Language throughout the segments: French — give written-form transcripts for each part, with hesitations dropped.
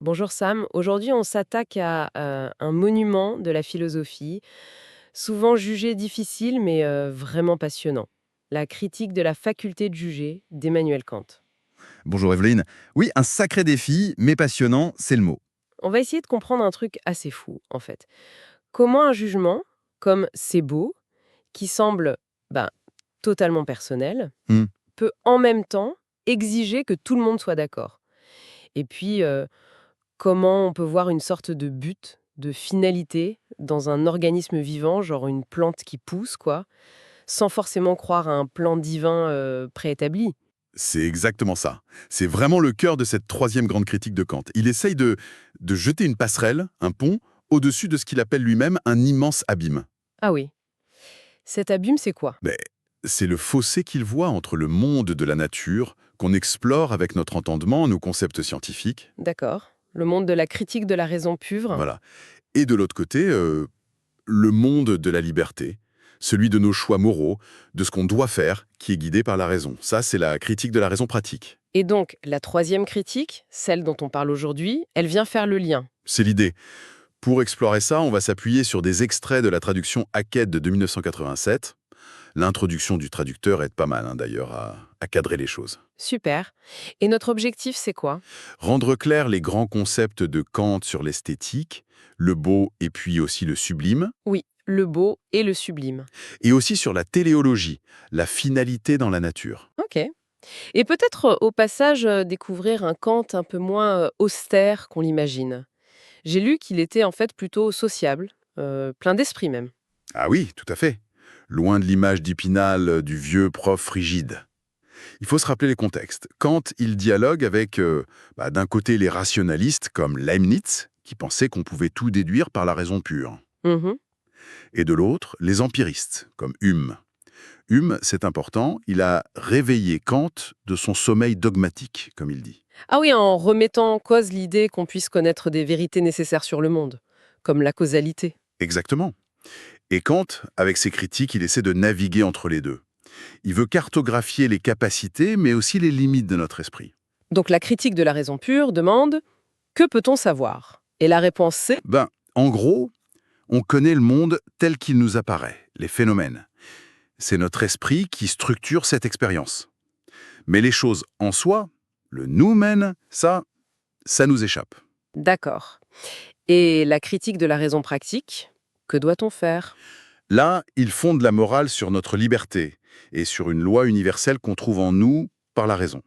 Bonjour Sam, aujourd'hui on s'attaque à un monument de la philosophie, souvent jugé difficile mais vraiment passionnant. La critique de la faculté de juger d'Emmanuel Kant. Bonjour Evelyne. Oui, un sacré défi, mais passionnant, c'est le mot. On va essayer de comprendre un truc assez fou en fait. Comment un jugement, comme c'est beau, qui semble ben, totalement personnel, Hmm. peut en même temps exiger que tout le monde soit d'accord. Et puis comment on peut voir une sorte de but, de finalité dans un organisme vivant, genre une plante qui pousse, quoi, sans forcément croire à un plan divin préétabli. C'est exactement ça. C'est vraiment le cœur de cette troisième grande critique de Kant. Il essaye de jeter une passerelle, un pont, au-dessus de ce qu'il appelle lui-même un immense abîme. Ah oui. Cet abîme, c'est quoi? Mais c'est le fossé qu'il voit entre le monde de la nature, qu'on explore avec notre entendement, nos concepts scientifiques, D'accord. Le monde de la critique de la raison pure. voilà, et de l'autre côté, le monde de la liberté, celui de nos choix moraux, de ce qu'on doit faire, qui est guidé par la raison. Ça, c'est la critique de la raison pratique. Et donc, la troisième critique, celle dont on parle aujourd'hui, elle vient faire le lien. C'est l'idée. Pour explorer ça, on va s'appuyer sur des extraits de la traduction Hackett de 1987. L'introduction du traducteur aide pas mal, d'ailleurs, à cadrer les choses. Super. Et notre objectif, c'est quoi? Rendre clair les grands concepts de Kant sur l'esthétique, le beau et puis aussi le sublime, Oui, le beau et le sublime. et aussi sur la téléologie, la finalité dans la nature. Ok. Et peut-être au passage découvrir un Kant un peu moins austère qu'on l'imagine. J'ai lu qu'il était en fait plutôt sociable, plein d'esprit même. Ah oui, tout à fait. Loin de l'image d'Épinal du vieux prof rigide. Il faut se rappeler les contextes. Kant, il dialogue avec, d'un côté, les rationalistes comme Leibniz, qui pensaient qu'on pouvait tout déduire par la raison pure, Mhm. et de l'autre, les empiristes, comme Hume. Hume, c'est important, il a réveillé Kant de son sommeil dogmatique, comme il dit. Ah oui, en remettant en cause l'idée qu'on puisse connaître des vérités nécessaires sur le monde, comme la causalité. Exactement. Et Kant, avec ses critiques, il essaie de naviguer entre les deux. Il veut cartographier les capacités, mais aussi les limites de notre esprit. Donc la critique de la raison pure demande que peut-on savoir? Et la réponse c'est En gros, on connaît le monde tel qu'il nous apparaît, les phénomènes. C'est notre esprit qui structure cette expérience. Mais les choses en soi, le nous-mêmes, ça nous échappe. d'accord. Et la critique de la raison pratique, que doit-on faire? Là, ils fondent la morale sur notre liberté et sur une loi universelle qu'on trouve en nous par la raison.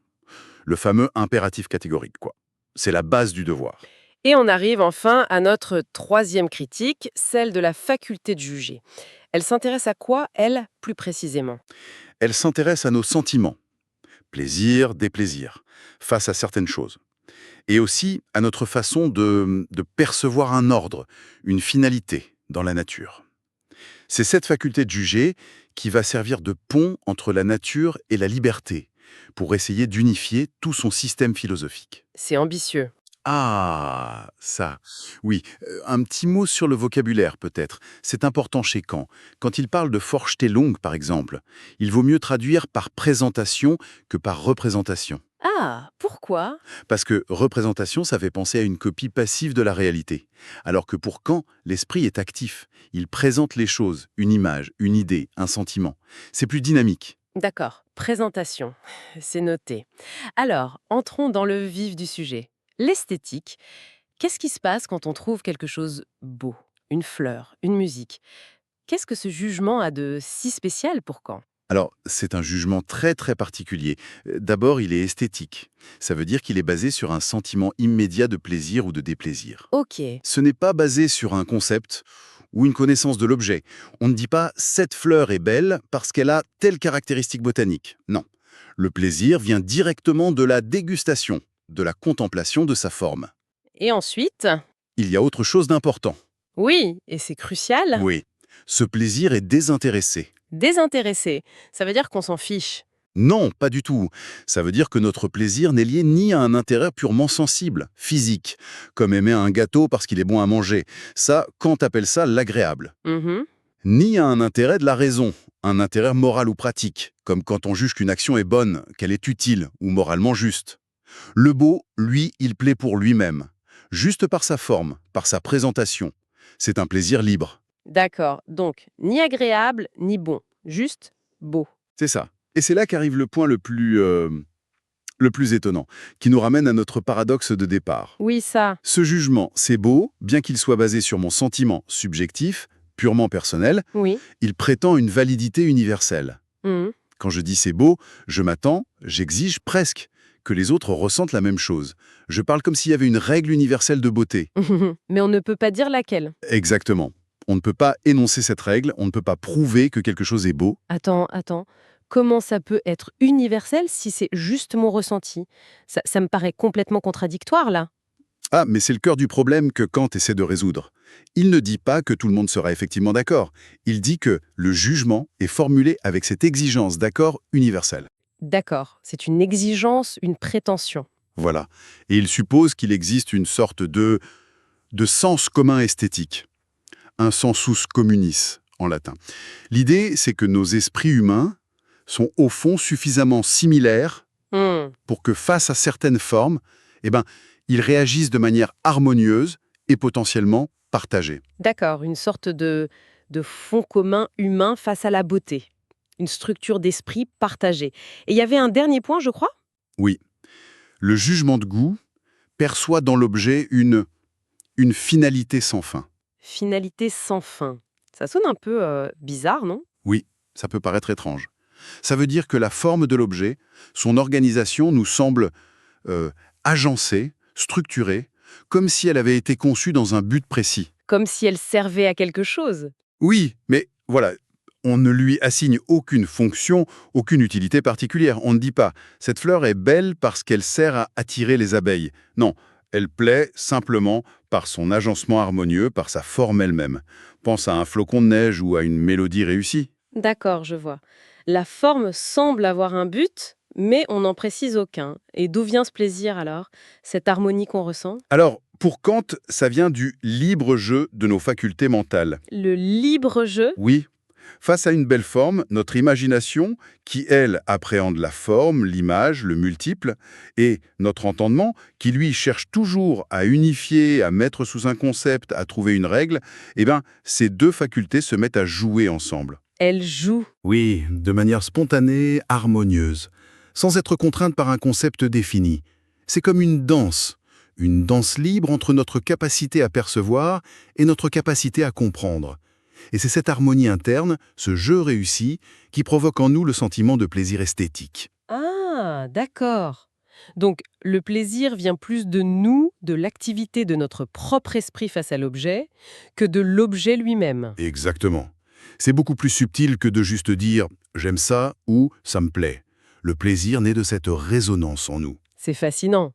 Le fameux impératif catégorique, quoi. C'est la base du devoir. Et on arrive enfin à notre troisième critique, celle de la faculté de juger. Elle s'intéresse à quoi, elle, plus précisément? Elle s'intéresse à nos sentiments, plaisir, déplaisir, face à certaines choses. Et aussi à notre façon de percevoir un ordre, une finalité dans la nature. C'est cette faculté de juger qui va servir de pont entre la nature et la liberté, pour essayer d'unifier tout son système philosophique. C'est ambitieux. Ah, ça. Oui, un petit mot sur le vocabulaire peut-être. C'est important chez Kant. Quand il parle de Vorstellung, par exemple, il vaut mieux traduire par présentation que par représentation. Ah, pourquoi? Parce que représentation, ça fait penser à une copie passive de la réalité. Alors que pour Kant, l'esprit est actif. Il présente les choses, une image, une idée, un sentiment. C'est plus dynamique. D'accord, présentation, c'est noté. Alors, entrons dans le vif du sujet. L'esthétique, qu'est-ce qui se passe quand on trouve quelque chose beau? Une fleur, une musique. Qu'est-ce que ce jugement a de si spécial pour Kant? Alors, c'est un jugement très très particulier. D'abord, il est esthétique. Ça veut dire qu'il est basé sur un sentiment immédiat de plaisir ou de déplaisir. Ok, Ce n'est pas basé sur un concept ou une connaissance de l'objet. On ne dit pas «cette fleur est belle parce qu'elle a telle caractéristique botanique». Non. Le plaisir vient directement de la dégustation, de la contemplation de sa forme. et ensuite? Il y a autre chose d'important. Oui, et c'est crucial. Oui. Ce plaisir est désintéressé. Désintéressé, ça veut dire qu'on s'en fiche. Non, pas du tout. Ça veut dire que notre plaisir n'est lié ni à un intérêt purement sensible, physique, comme aimer un gâteau parce qu'il est bon à manger. Ça, Kant appelle ça l'agréable. Mhm. Ni à un intérêt de la raison, un intérêt moral ou pratique, comme quand on juge qu'une action est bonne, qu'elle est utile ou moralement juste. Le beau, lui, il plaît pour lui-même. juste par sa forme, par sa présentation. C'est un plaisir libre. D'accord, donc ni agréable, ni bon, juste beau. C'est ça. Et c'est là qu'arrive le point le plus étonnant, qui nous ramène à notre paradoxe de départ. Oui, ça. Ce jugement, c'est beau, bien qu'il soit basé sur mon sentiment subjectif, purement personnel, Oui. il prétend une validité universelle. Mhm. Quand je dis c'est beau, je m'attends, j'exige presque que les autres ressentent la même chose. Je parle comme s'il y avait une règle universelle de beauté. Mais on ne peut pas dire laquelle. Exactement. On ne peut pas énoncer cette règle, on ne peut pas prouver que quelque chose est beau. Attends. Comment ça peut être universel si c'est juste mon ressenti? Ça me paraît complètement contradictoire, là. Ah, mais c'est le cœur du problème que Kant essaie de résoudre. Il ne dit pas que tout le monde sera effectivement d'accord. Il dit que le jugement est formulé avec cette exigence d'accord universel. D'accord, c'est une exigence, une prétention. Voilà. Et il suppose qu'il existe une sorte de sens commun esthétique. Un sensus communis, en latin. L'idée, c'est que nos esprits humains sont au fond suffisamment similaires Hmm. pour que face à certaines formes, ils réagissent de manière harmonieuse et potentiellement partagée. D'accord, une sorte de fond commun humain face à la beauté. Une structure d'esprit partagée. Et il y avait un dernier point, je crois? Oui, le jugement de goût perçoit dans l'objet une finalité sans fin. Finalité sans fin. Ça sonne un peu bizarre, non? Oui, ça peut paraître étrange. Ça veut dire que la forme de l'objet, son organisation nous semble agencée, structurée, comme si elle avait été conçue dans un but précis. Comme si elle servait à quelque chose. Oui, mais voilà, on ne lui assigne aucune fonction, aucune utilité particulière. On ne dit pas « cette fleur est belle parce qu'elle sert à attirer les abeilles ». Non, elle plaît simplement par son agencement harmonieux, par sa forme elle-même. Pense à un flocon de neige ou à une mélodie réussie. D'accord, je vois. La forme semble avoir un but, mais on n'en précise aucun. Et d'où vient ce plaisir alors? Cette harmonie qu'on ressent? Alors, pour Kant, ça vient du libre jeu de nos facultés mentales. Le libre jeu? Oui, face à une belle forme, notre imagination, qui, elle, appréhende la forme, l'image, le multiple, et notre entendement, qui, lui, cherche toujours à unifier, à mettre sous un concept, à trouver une règle, ces deux facultés se mettent à jouer ensemble. Elle joue. Oui, de manière spontanée, harmonieuse, sans être contrainte par un concept défini. C'est comme une danse libre entre notre capacité à percevoir et notre capacité à comprendre. Et c'est cette harmonie interne, ce jeu réussi, qui provoque en nous le sentiment de plaisir esthétique. Ah, d'accord. Donc, le plaisir vient plus de nous, de l'activité de notre propre esprit face à l'objet, que de l'objet lui-même. Exactement. C'est beaucoup plus subtil que de juste dire « j'aime ça » ou « ça me plaît ». Le plaisir naît de cette résonance en nous. C'est fascinant.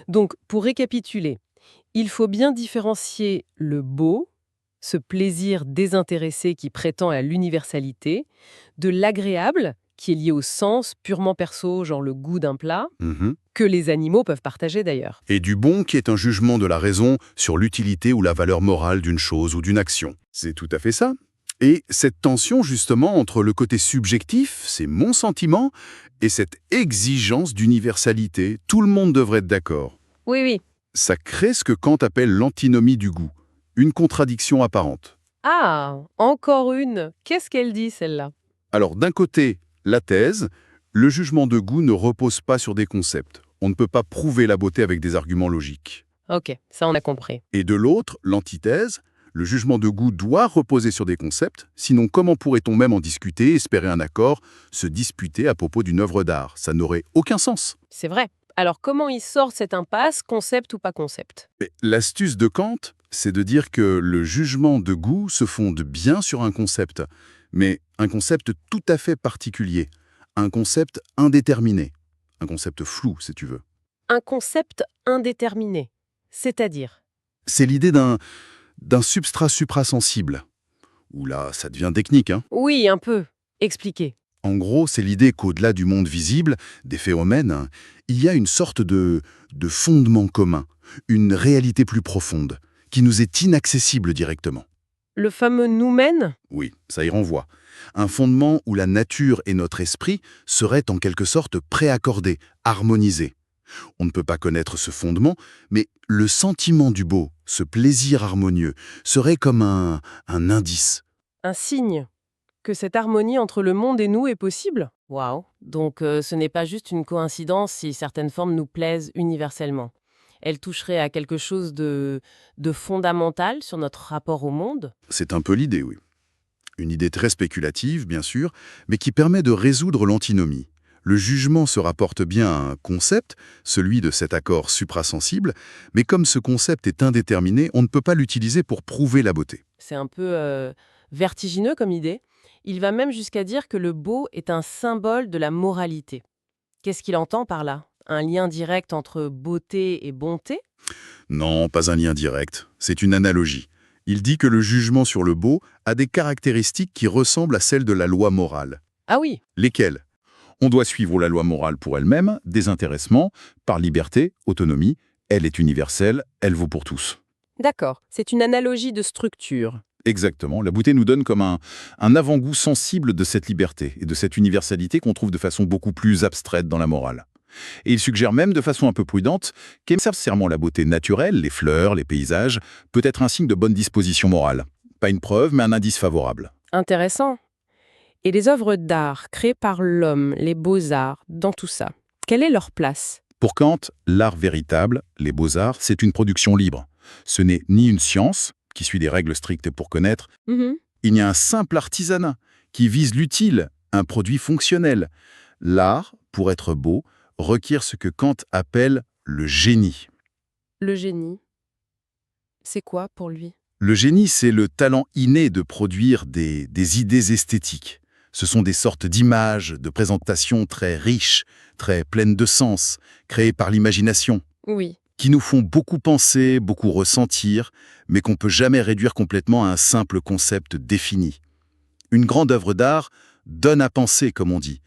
Donc, pour récapituler, il faut bien différencier le beau, ce plaisir désintéressé qui prétend à l'universalité, de l'agréable, qui est lié au sens purement perso, genre le goût d'un plat, Mhm. que les animaux peuvent partager d'ailleurs. Et du bon qui est un jugement de la raison sur l'utilité ou la valeur morale d'une chose ou d'une action. C'est tout à fait ça. Et cette tension justement entre le côté subjectif, c'est mon sentiment, et cette exigence d'universalité, tout le monde devrait être d'accord. Oui. Ça crée ce que Kant appelle l'antinomie du goût, une contradiction apparente. Ah, encore une. Qu'est-ce qu'elle dit, celle-là? Alors d'un côté, la thèse, le jugement de goût ne repose pas sur des concepts. On ne peut pas prouver la beauté avec des arguments logiques. Ok, ça on a compris. Et de l'autre, l'antithèse, le jugement de goût doit reposer sur des concepts, sinon comment pourrait-on même en discuter, espérer un accord, se disputer à propos d'une œuvre d'art? Ça n'aurait aucun sens. C'est vrai. Alors comment il sort cette impasse, concept ou pas concept? Mais l'astuce de Kant, c'est de dire que le jugement de goût se fonde bien sur un concept, mais un concept tout à fait particulier, un concept indéterminé, un concept flou, si tu veux. Un concept indéterminé. C'est-à-dire? C'est l'idée d'un substrat suprasensible. Où là, ça devient technique, hein. Oui, un peu. Expliquez. En gros, c'est l'idée qu'au-delà du monde visible, des phénomènes, il y a une sorte de fondement commun, une réalité plus profonde, qui nous est inaccessible directement. Le fameux noumen? Oui, ça y renvoie. Un fondement où la nature et notre esprit seraient en quelque sorte préaccordés, harmonisés. On ne peut pas connaître ce fondement, mais le sentiment du beau, ce plaisir harmonieux, serait comme un indice. Un signe que cette harmonie entre le monde et nous est possible? Waouh! Donc ce n'est pas juste une coïncidence si certaines formes nous plaisent universellement. Elles toucheraient à quelque chose de fondamental sur notre rapport au monde? C'est un peu l'idée, oui. Une idée très spéculative, bien sûr, mais qui permet de résoudre l'antinomie. Le jugement se rapporte bien à un concept, celui de cet accord suprasensible, mais comme ce concept est indéterminé, on ne peut pas l'utiliser pour prouver la beauté. C'est un peu vertigineux comme idée. Il va même jusqu'à dire que le beau est un symbole de la moralité. Qu'est-ce qu'il entend par là? Un lien direct entre beauté et bonté? Non, pas un lien direct, c'est une analogie. Il dit que le jugement sur le beau a des caractéristiques qui ressemblent à celles de la loi morale. Ah oui, Lesquelles? On doit suivre la loi morale pour elle-même, désintéressement, par liberté, autonomie. Elle est universelle, elle vaut pour tous. d'accord. C'est une analogie de structure. Exactement, la beauté nous donne comme un avant-goût sensible de cette liberté et de cette universalité qu'on trouve de façon beaucoup plus abstraite dans la morale. Et il suggère même de façon un peu prudente qu'observant la beauté naturelle, les fleurs, les paysages, peut être un signe de bonne disposition morale. Pas une preuve, mais un indice favorable. Intéressant. Et les œuvres d'art créées par l'homme, les beaux-arts, dans tout ça, quelle est leur place? Pour Kant, l'art véritable, les beaux-arts, c'est une production libre. Ce n'est ni une science, qui suit des règles strictes pour connaître, Mhm. il y a un simple artisanat qui vise l'utile, un produit fonctionnel. L'art, pour être beau, requiert ce que Kant appelle le génie. Le génie, c'est quoi pour lui? Le génie, c'est le talent inné de produire des idées esthétiques. Ce sont des sortes d'images, de présentations très riches, très pleines de sens, créées par l'imagination, Oui. qui nous font beaucoup penser, beaucoup ressentir, mais qu'on ne peut jamais réduire complètement à un simple concept défini. Une grande œuvre d'art donne à penser, comme on dit.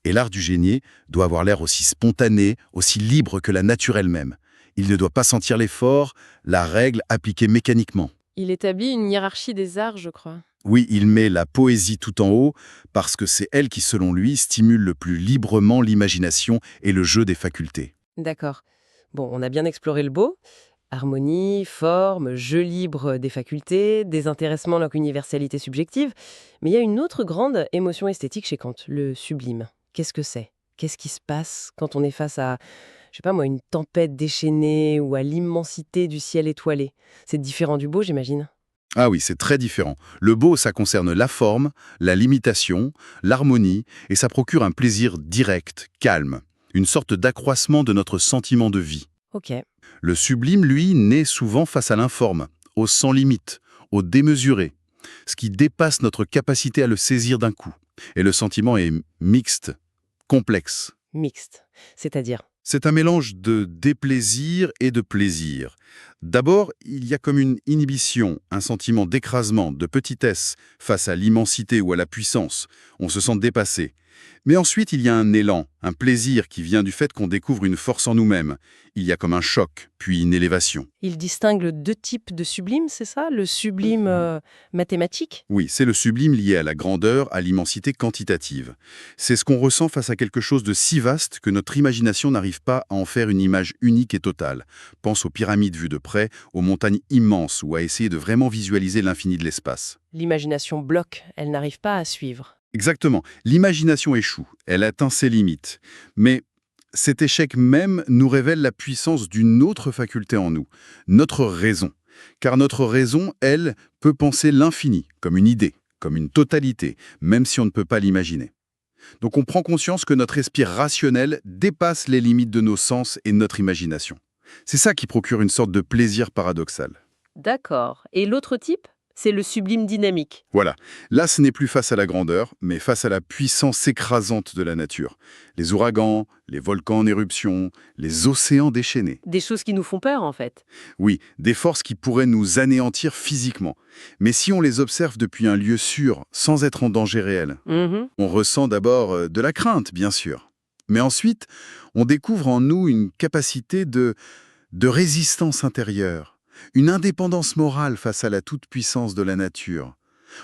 Et l'art du génie doit avoir l'air aussi spontané, aussi libre que la nature elle-même. Il ne doit pas sentir l'effort, la règle appliquée mécaniquement. Il établit une hiérarchie des arts, je crois. Oui, il met la poésie tout en haut, parce que c'est elle qui, selon lui, stimule le plus librement l'imagination et le jeu des facultés. D'accord. Bon, on a bien exploré le beau. Harmonie, forme, jeu libre des facultés, désintéressement donc universalité subjective. Mais il y a une autre grande émotion esthétique chez Kant, le sublime. Qu'est-ce que c'est? Qu'est-ce qui se passe quand on est face à, je sais pas moi, une tempête déchaînée ou à l'immensité du ciel étoilé? C'est différent du beau, j'imagine. Ah oui, c'est très différent. Le beau, ça concerne la forme, la limitation, l'harmonie, et ça procure un plaisir direct, calme, une sorte d'accroissement de notre sentiment de vie. Ok. Le sublime, lui, naît souvent face à l'informe, au sans limite, au démesuré, ce qui dépasse notre capacité à le saisir d'un coup. Et le sentiment est mixte, complexe. Mixte. C'est-à-dire? C'est un mélange de déplaisir et de plaisir. D'abord, il y a comme une inhibition, un sentiment d'écrasement, de petitesse face à l'immensité ou à la puissance. On se sent dépassé. Mais ensuite, il y a un élan, un plaisir qui vient du fait qu'on découvre une force en nous-mêmes. Il y a comme un choc, puis une élévation. Il distingue deux types de sublime, c'est ça? Le sublime mathématique? Oui, c'est le sublime lié à la grandeur, à l'immensité quantitative. C'est ce qu'on ressent face à quelque chose de si vaste que notre imagination n'arrive pas à en faire une image unique et totale. Pense aux pyramides vues de près, aux montagnes immenses ou à essayer de vraiment visualiser l'infini de l'espace. L'imagination bloque, elle n'arrive pas à suivre. Exactement. L'imagination échoue. Elle atteint ses limites. Mais cet échec même nous révèle la puissance d'une autre faculté en nous, notre raison. Car notre raison, elle, peut penser l'infini, comme une idée, comme une totalité, même si on ne peut pas l'imaginer. Donc on prend conscience que notre esprit rationnel dépasse les limites de nos sens et notre imagination. C'est ça qui procure une sorte de plaisir paradoxal. D'accord. Et l'autre type? C'est le sublime dynamique. Voilà. Là, ce n'est plus face à la grandeur, mais face à la puissance écrasante de la nature. Les ouragans, les volcans en éruption, les océans déchaînés. Des choses qui nous font peur, en fait. Oui, des forces qui pourraient nous anéantir physiquement. Mais si on les observe depuis un lieu sûr, sans être en danger réel, Mhm. on ressent d'abord de la crainte, bien sûr. Mais ensuite, on découvre en nous une capacité de résistance intérieure. Une indépendance morale face à la toute-puissance de la nature.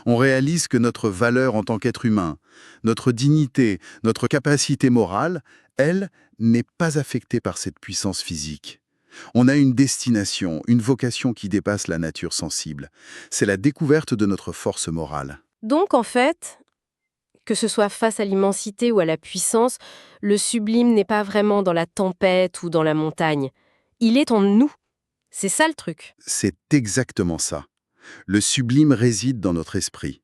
On réalise que notre valeur en tant qu'être humain, notre dignité, notre capacité morale, elle n'est pas affecté par cette puissance physique. On a une destination, une vocation qui dépasse la nature sensible. C'est la découverte de notre force morale. Donc, en fait, que ce soit face à l'immensité ou à la puissance, le sublime n'est pas vraiment dans la tempête ou dans la montagne. Il est en nous. C'est ça le truc. C'est exactement ça. Le sublime réside dans notre esprit.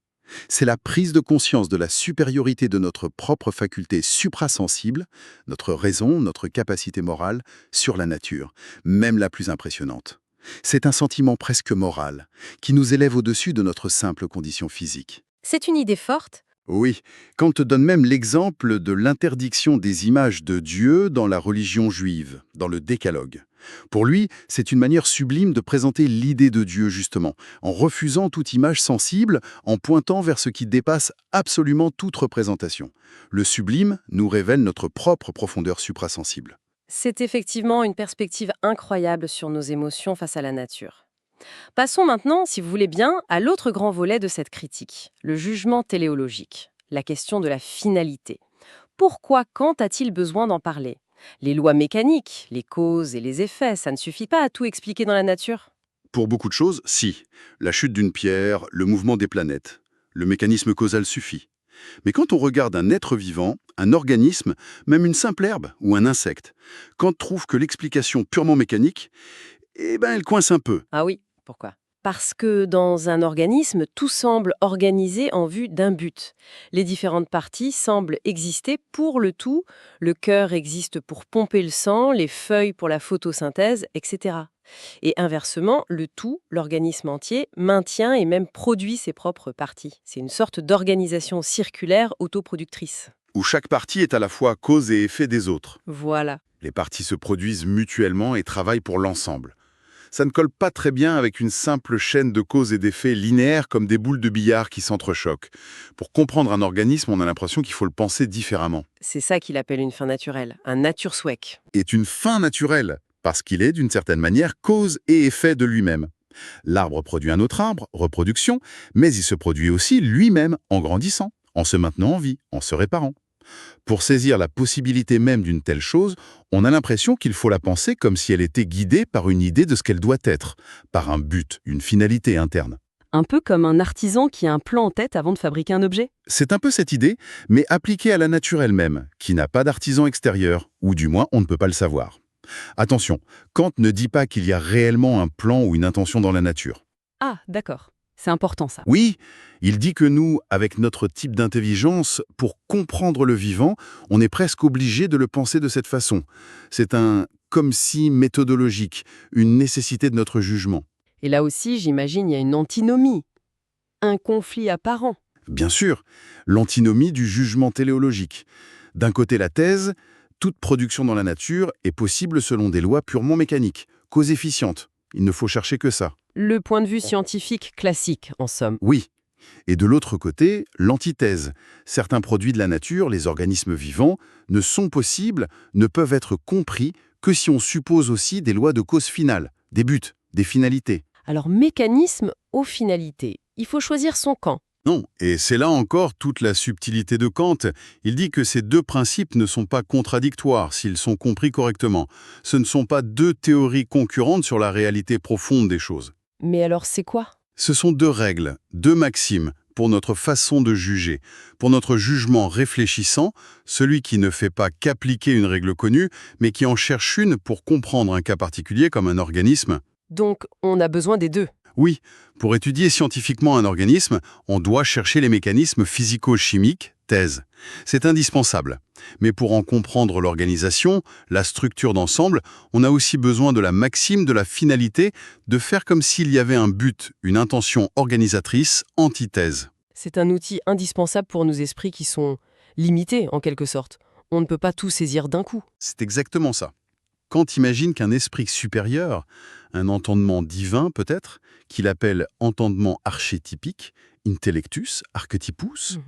C'est la prise de conscience de la supériorité de notre propre faculté suprasensible, notre raison, notre capacité morale, sur la nature, même la plus impressionnante. C'est un sentiment presque moral, qui nous élève au-dessus de notre simple condition physique. C'est une idée forte. Oui, Kant donne même l'exemple de l'interdiction des images de Dieu dans la religion juive, dans le Décalogue. Pour lui, c'est une manière sublime de présenter l'idée de Dieu, justement, en refusant toute image sensible, en pointant vers ce qui dépasse absolument toute représentation. Le sublime nous révèle notre propre profondeur suprasensible. C'est effectivement une perspective incroyable sur nos émotions face à la nature. Passons maintenant, si vous voulez bien, à l'autre grand volet de cette critique, le jugement téléologique, la question de la finalité. Pourquoi Kant a-t-il besoin d'en parler? Les lois mécaniques, les causes et les effets, ça ne suffit pas à tout expliquer dans la nature? Pour beaucoup de choses, si. La chute d'une pierre, le mouvement des planètes. Le mécanisme causal suffit. Mais quand on regarde un être vivant, un organisme, même une simple herbe ou un insecte, Kant trouve que l'explication purement mécanique, elle coince un peu. Ah oui, pourquoi? Parce que dans un organisme, tout semble organisé en vue d'un but. Les différentes parties semblent exister pour le tout. Le cœur existe pour pomper le sang, les feuilles pour la photosynthèse, etc. Et inversement, le tout, l'organisme entier, maintient et même produit ses propres parties. C'est une sorte d'organisation circulaire autoproductrice. Où chaque partie est à la fois cause et effet des autres. Voilà. Les parties se produisent mutuellement et travaillent pour l'ensemble. Ça ne colle pas très bien avec une simple chaîne de causes et d'effets linéaires comme des boules de billard qui s'entrechoquent. Pour comprendre un organisme, on a l'impression qu'il faut le penser différemment. C'est ça qu'il appelle une fin naturelle, un natursweg. Est une fin naturelle, parce qu'il est, d'une certaine manière, cause et effet de lui-même. L'arbre produit un autre arbre, reproduction, mais il se produit aussi lui-même en grandissant, en se maintenant en vie, en se réparant. Pour saisir la possibilité même d'une telle chose, on a l'impression qu'il faut la penser comme si elle était guidée par une idée de ce qu'elle doit être, par un but, une finalité interne. Un peu comme un artisan qui a un plan en tête avant de fabriquer un objet. C'est un peu cette idée, mais appliquée à la nature elle-même, qui n'a pas d'artisan extérieur, ou du moins on ne peut pas le savoir. Attention, Kant ne dit pas qu'il y a réellement un plan ou une intention dans la nature. Ah, d'accord. C'est important ça. Oui, il dit que nous, avec notre type d'intelligence, pour comprendre le vivant, on est presque obligé de le penser de cette façon. C'est un comme si méthodologique, une nécessité de notre jugement. Et là aussi, j'imagine, il y a une antinomie, un conflit apparent. Bien sûr, l'antinomie du jugement téléologique. D'un côté la thèse, toute production dans la nature est possible selon des lois purement mécaniques, cause efficiente. Il ne faut chercher que ça. Le point de vue scientifique classique, en somme. Oui. Et de l'autre côté, l'antithèse. Certains produits de la nature, les organismes vivants, ne sont possibles, ne peuvent être compris que si on suppose aussi des lois de cause finale, des buts, des finalités. Alors, mécanisme aux finalités. Il faut choisir son camp. Non, et c'est là encore toute la subtilité de Kant. Il dit que ces deux principes ne sont pas contradictoires s'ils sont compris correctement. Ce ne sont pas deux théories concurrentes sur la réalité profonde des choses. Mais alors, c'est quoi? Ce sont deux règles, deux maximes pour notre façon de juger. Pour notre jugement réfléchissant, celui qui ne fait pas qu'appliquer une règle connue, mais qui en cherche une pour comprendre un cas particulier comme un organisme. Donc, on a besoin des deux. Oui, pour étudier scientifiquement un organisme, on doit chercher les mécanismes physico-chimiques, thèse. C'est indispensable. Mais pour en comprendre l'organisation, la structure d'ensemble, on a aussi besoin de la maxime de la finalité, de faire comme s'il y avait un but, une intention organisatrice, antithèse. C'est un outil indispensable pour nos esprits qui sont limités, en quelque sorte. On ne peut pas tout saisir d'un coup. C'est exactement ça. Kant imagine qu'un esprit supérieur, un entendement divin peut-être, qu'il appelle entendement archétypique, intellectus, archetypus,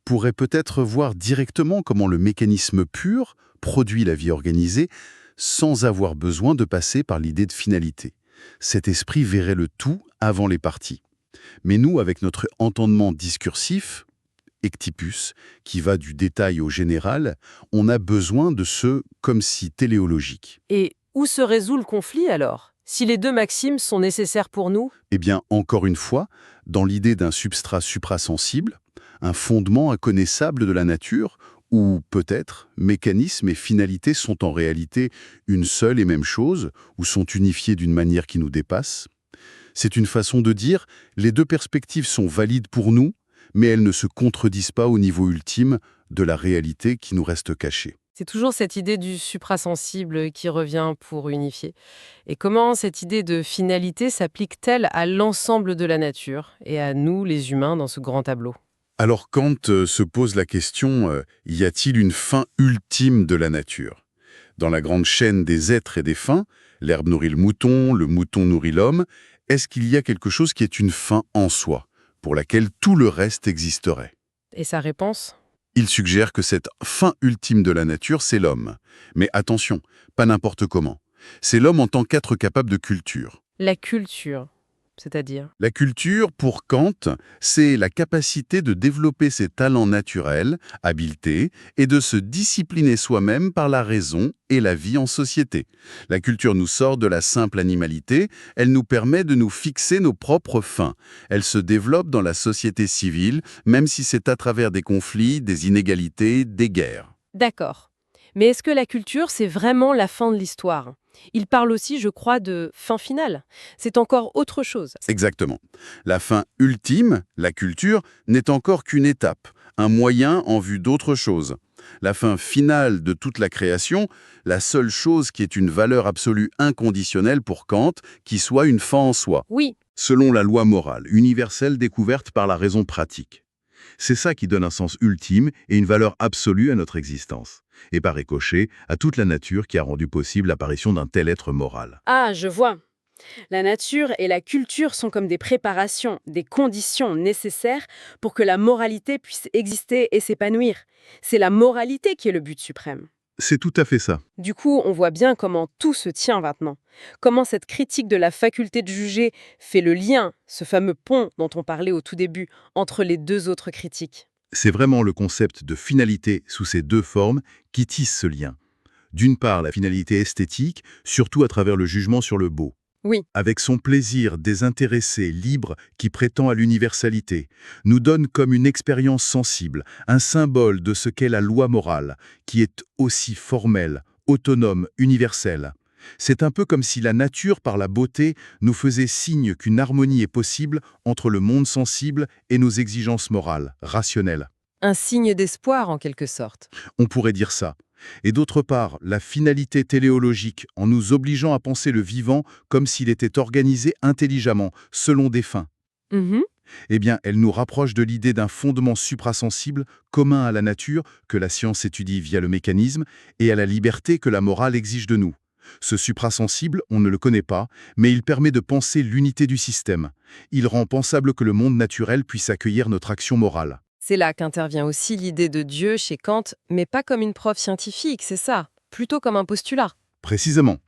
pourrait peut-être voir directement comment le mécanisme pur produit la vie organisée sans avoir besoin de passer par l'idée de finalité. Cet esprit verrait le tout avant les parties. Mais nous, avec notre entendement discursif, ectypus, qui va du détail au général, on a besoin de ce comme si téléologique. Et où se résout le conflit alors? Si les deux maximes sont nécessaires pour nous? Eh bien, encore une fois, dans l'idée d'un substrat suprasensible, un fondement inconnaissable de la nature, où peut-être mécanisme et finalité sont en réalité une seule et même chose, ou sont unifiés d'une manière qui nous dépasse. C'est une façon de dire, les deux perspectives sont valides pour nous, mais elles ne se contredisent pas au niveau ultime de la réalité qui nous reste cachée. C'est toujours cette idée du suprasensible qui revient pour unifier. Et comment cette idée de finalité s'applique-t-elle à l'ensemble de la nature et à nous, les humains, dans ce grand tableau? Alors Kant se pose la question, y a-t-il une fin ultime de la nature? Dans la grande chaîne des êtres et des fins, l'herbe nourrit le mouton nourrit l'homme, est-ce qu'il y a quelque chose qui est une fin en soi, pour laquelle tout le reste existerait? Et sa réponse? Il suggère que cette fin ultime de la nature, c'est l'homme. Mais attention, pas n'importe comment. C'est l'homme en tant qu'être capable de culture. La culture, c'est-à-dire? La culture, pour Kant, c'est la capacité de développer ses talents naturels, habiletés, et de se discipliner soi-même par la raison et la vie en société. La culture nous sort de la simple animalité, elle nous permet de nous fixer nos propres fins. Elle se développe dans la société civile, même si c'est à travers des conflits, des inégalités, des guerres. D'accord. Mais est-ce que la culture, c'est vraiment la fin de l'histoire? Il parle aussi, je crois, de fin finale. C'est encore autre chose. Exactement. La fin ultime, la culture, n'est encore qu'une étape, un moyen en vue d'autre chose. La fin finale de toute la création, la seule chose qui est une valeur absolue inconditionnelle pour Kant, qui soit une fin en soi, Oui, selon la loi morale, universelle découverte par la raison pratique. C'est ça qui donne un sens ultime et une valeur absolue à notre existence, et par ricochet à toute la nature qui a rendu possible l'apparition d'un tel être moral. Ah, je vois. La nature et la culture sont comme des préparations, des conditions nécessaires pour que la moralité puisse exister et s'épanouir. C'est la moralité qui est le but suprême. C'est tout à fait ça. Du coup, on voit bien comment tout se tient maintenant. Comment cette critique de la faculté de juger fait le lien, ce fameux pont dont on parlait au tout début, entre les deux autres critiques. C'est vraiment le concept de finalité sous ces deux formes qui tisse ce lien. D'une part, la finalité esthétique, surtout à travers le jugement sur le beau. Oui. Avec son plaisir désintéressé, libre, qui prétend à l'universalité, nous donne comme une expérience sensible, un symbole de ce qu'est la loi morale, qui est aussi formelle, autonome, universelle. C'est un peu comme si la nature, par la beauté, nous faisait signe qu'une harmonie est possible entre le monde sensible et nos exigences morales, rationnelles. un signe d'espoir en quelque sorte. On pourrait dire ça. Et d'autre part, la finalité téléologique, en nous obligeant à penser le vivant comme s'il était organisé intelligemment, selon des fins. Mhm. Eh bien, elle nous rapproche de l'idée d'un fondement suprasensible, commun à la nature, que la science étudie via le mécanisme, et à la liberté que la morale exige de nous. Ce suprasensible, on ne le connaît pas, mais il permet de penser l'unité du système. Il rend pensable que le monde naturel puisse accueillir notre action morale. C'est là qu'intervient aussi l'idée de Dieu chez Kant, mais pas comme une preuve scientifique, c'est ça, plutôt comme un postulat. Précisément.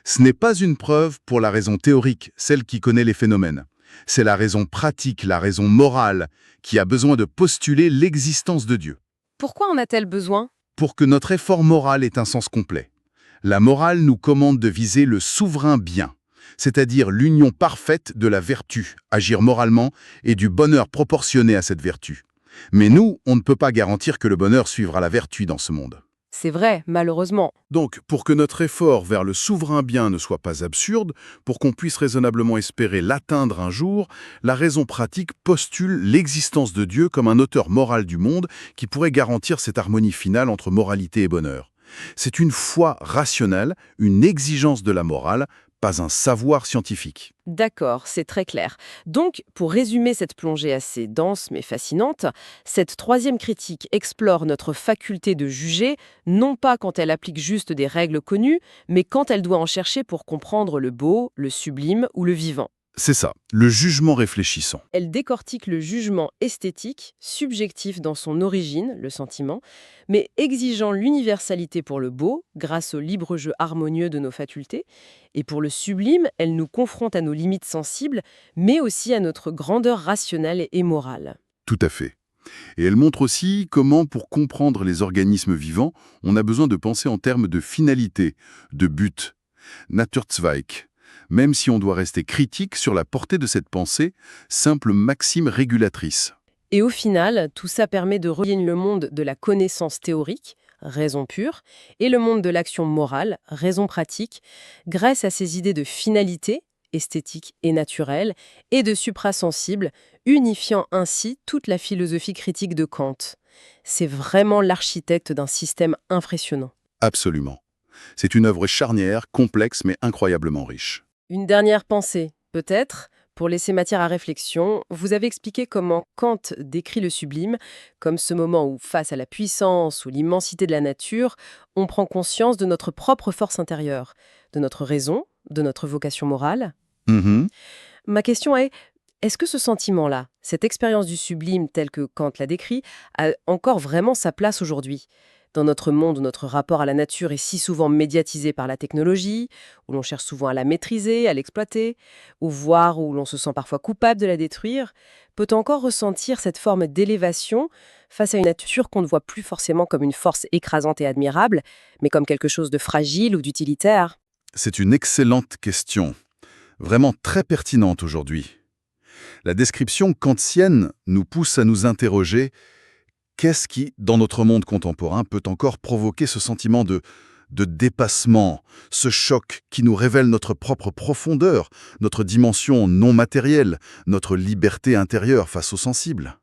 Ce n'est pas une preuve pour la raison théorique, celle qui connaît les phénomènes. C'est la raison pratique, la raison morale, qui a besoin de postuler l'existence de Dieu. Pourquoi en a-t-elle besoin? Pour que notre effort moral ait un sens complet. La morale nous commande de viser le souverain bien, c'est-à-dire l'union parfaite de la vertu, agir moralement, et du bonheur proportionné à cette vertu. Mais nous, on ne peut pas garantir que le bonheur suivra la vertu dans ce monde. C'est vrai, malheureusement. Donc, pour que notre effort vers le souverain bien ne soit pas absurde, pour qu'on puisse raisonnablement espérer l'atteindre un jour, la raison pratique postule l'existence de Dieu comme un auteur moral du monde qui pourrait garantir cette harmonie finale entre moralité et bonheur. C'est une foi rationnelle, une exigence de la morale, pas un savoir scientifique. D'accord, c'est très clair. Donc, pour résumer cette plongée assez dense mais fascinante, cette troisième critique explore notre faculté de juger, non pas quand elle applique juste des règles connues, mais quand elle doit en chercher pour comprendre le beau, le sublime ou le vivant. C'est ça, le jugement réfléchissant. Elle décortique le jugement esthétique, subjectif dans son origine, le sentiment, mais exigeant l'universalité pour le beau, grâce au libre jeu harmonieux de nos facultés, et pour le sublime, elle nous confronte à nos limites sensibles, mais aussi à notre grandeur rationnelle et morale. Tout à fait. Et elle montre aussi comment, pour comprendre les organismes vivants, on a besoin de penser en termes de finalité, de but, Naturzweig. Même si on doit rester critique sur la portée de cette pensée, simple maxime régulatrice. Et au final, tout ça permet de relier le monde de la connaissance théorique, raison pure, et le monde de l'action morale, raison pratique, grâce à ces idées de finalité, esthétique et naturelle, et de suprasensible, unifiant ainsi toute la philosophie critique de Kant. C'est vraiment l'architecte d'un système impressionnant. Absolument. C'est une œuvre charnière, complexe mais incroyablement riche. Une dernière pensée, peut-être, pour laisser matière à réflexion. Vous avez expliqué comment Kant décrit le sublime comme ce moment où, face à la puissance ou l'immensité de la nature, on prend conscience de notre propre force intérieure, de notre raison, de notre vocation morale. Mhm. Ma question est-ce que ce sentiment-là, cette expérience du sublime telle que Kant l'a décrit, a encore vraiment sa place aujourd'hui ? Dans notre monde où notre rapport à la nature est si souvent médiatisé par la technologie, où l'on cherche souvent à la maîtriser, à l'exploiter, ou voire où l'on se sent parfois coupable de la détruire, peut-on encore ressentir cette forme d'élévation face à une nature qu'on ne voit plus forcément comme une force écrasante et admirable, mais comme quelque chose de fragile ou d'utilitaire ? C'est une excellente question, vraiment très pertinente aujourd'hui. La description kantienne nous pousse à nous interroger: qu'est-ce qui, dans notre monde contemporain, peut encore provoquer ce sentiment de dépassement, ce choc qui nous révèle notre propre profondeur, notre dimension non matérielle, notre liberté intérieure face au sensible?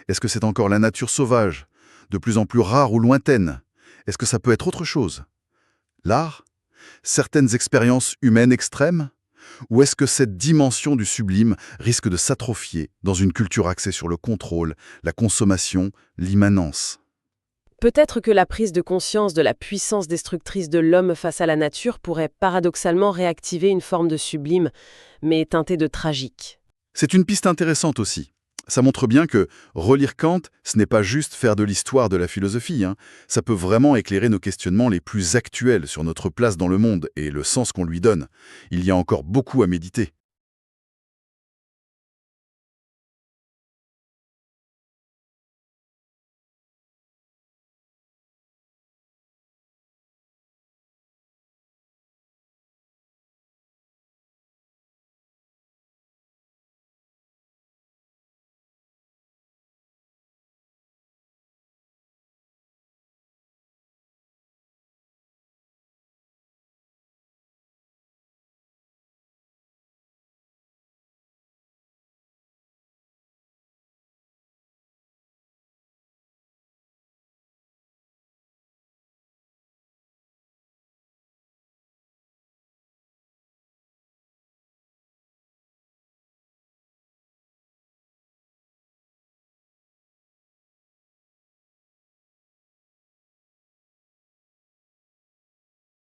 Est-ce que c'est encore la nature sauvage, de plus en plus rare ou lointaine? Est-ce que ça peut être autre chose? L'art? Certaines expériences humaines extrêmes? Ou est-ce que cette dimension du sublime risque de s'atrophier dans une culture axée sur le contrôle, la consommation, l'immanence? Peut-être que la prise de conscience de la puissance destructrice de l'homme face à la nature pourrait paradoxalement réactiver une forme de sublime, mais teintée de tragique. C'est une piste intéressante aussi. Ça montre bien que relire Kant, ce n'est pas juste faire de l'histoire de la philosophie, hein. Ça peut vraiment éclairer nos questionnements les plus actuels sur notre place dans le monde et le sens qu'on lui donne. Il y a encore beaucoup à méditer.